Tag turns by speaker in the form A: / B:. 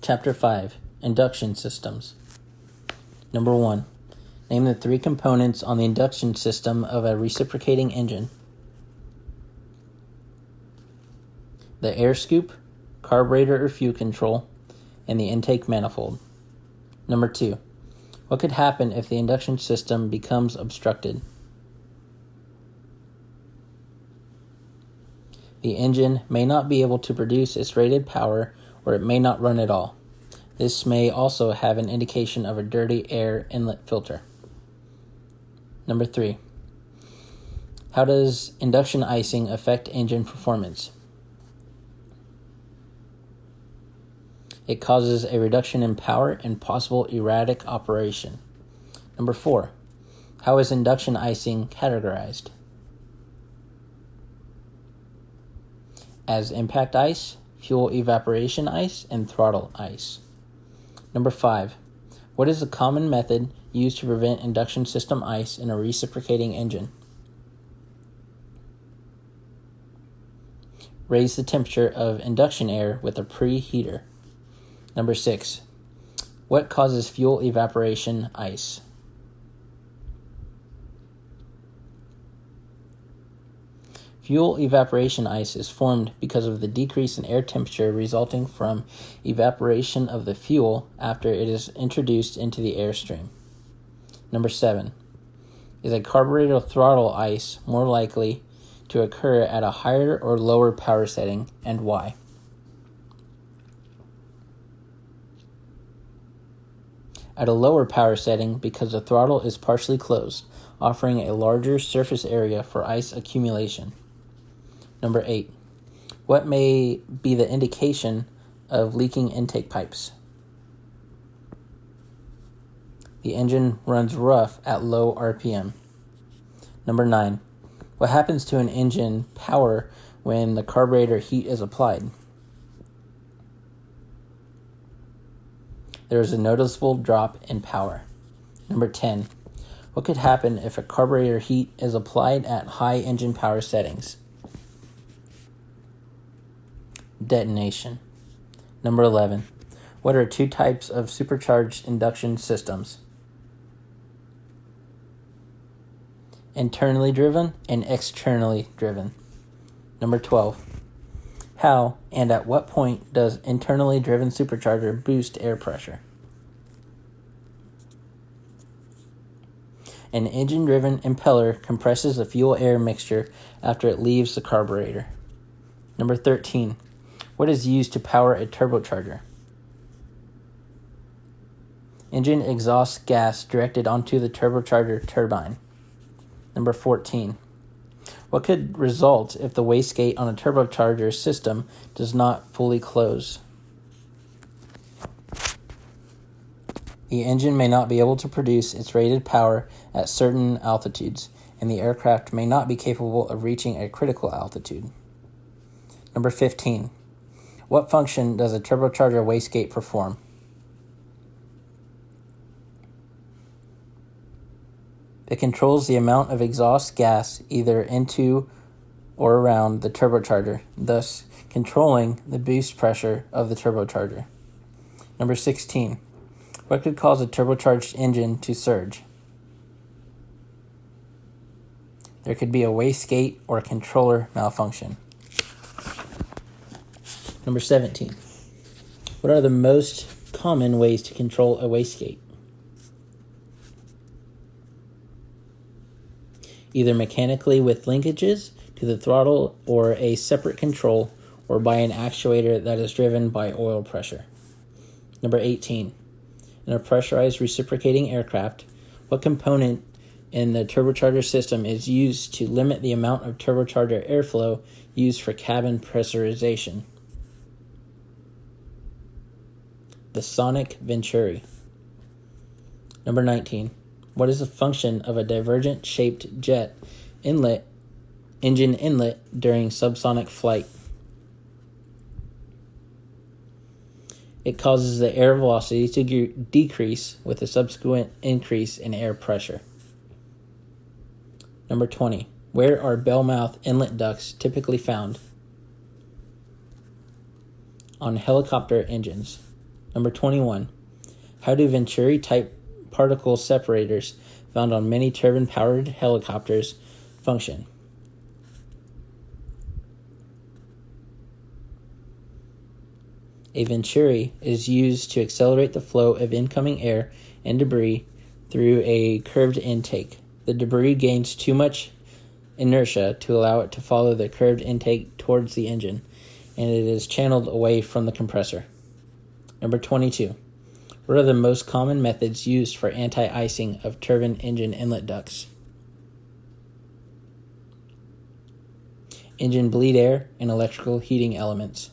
A: Chapter 5, Induction Systems. Number 1. Name the 3 components on the induction system of a reciprocating engine. The air scoop, carburetor or fuel control, and the intake manifold. Number 2. What could happen if the induction system becomes obstructed? The engine may not be able to produce its rated power, or it may not run at all. This may also have an indication of a dirty air inlet filter. Number 3. How does induction icing affect engine performance? It causes a reduction in power and possible erratic operation. Number 4. How is induction icing categorized? As impact ice, fuel evaporation ice, and throttle ice. Number 5. What is the common method used to prevent induction system ice in a reciprocating engine? Raise the temperature of induction air with a preheater. Number 6. What causes fuel evaporation ice? Fuel evaporation ice is formed because of the decrease in air temperature resulting from evaporation of the fuel after it is introduced into the airstream. Number 7. Is a carburetor throttle ice more likely to occur at a higher or lower power setting, and why? At a lower power setting because the throttle is partially closed, offering a larger surface area for ice accumulation. Number 8. What may be the indication of leaking intake pipes? The engine runs rough at low RPM. Number 9. What happens to an engine power when the carburetor heat is applied? There is a noticeable drop in power. Number 10. What could happen if a carburetor heat is applied at high engine power settings? Detonation. Number 11. What are 2 types of supercharged induction systems? Internally driven and externally driven. Number 12. How and at what point does internally driven supercharger boost air pressure? An engine-driven impeller compresses the fuel-air mixture after it leaves the carburetor. Number 13. What is used to power a turbocharger? Engine exhaust gas directed onto the turbocharger turbine. Number 14. What could result if the wastegate on a turbocharger system does not fully close? The engine may not be able to produce its rated power at certain altitudes, and the aircraft may not be capable of reaching a critical altitude. Number 15. What function does a turbocharger wastegate perform? It controls the amount of exhaust gas either into or around the turbocharger, thus controlling the boost pressure of the turbocharger. Number 16. What could cause a turbocharged engine to surge? There could be a wastegate or controller malfunction. Number 17. What are the most common ways to control a wastegate? Either mechanically with linkages to the throttle or a separate control, or by an actuator that is driven by oil pressure. Number 18. In a pressurized reciprocating aircraft, what component in the turbocharger system is used to limit the amount of turbocharger airflow used for cabin pressurization? The sonic venturi. Number 19. What is the function of a divergent-shaped jet engine inlet during subsonic flight? It causes the air velocity to decrease with a subsequent increase in air pressure. Number 20. Where are bell-mouth inlet ducts typically found? On helicopter engines. Number 21. How do Venturi-type particle separators found on many turbine-powered helicopters function? A venturi is used to accelerate the flow of incoming air and debris through a curved intake. The debris gains too much inertia to allow it to follow the curved intake towards the engine, and it is channeled away from the compressor. Number 22. What are the most common methods used for anti-icing of turbine engine inlet ducts? Engine bleed air and electrical heating elements.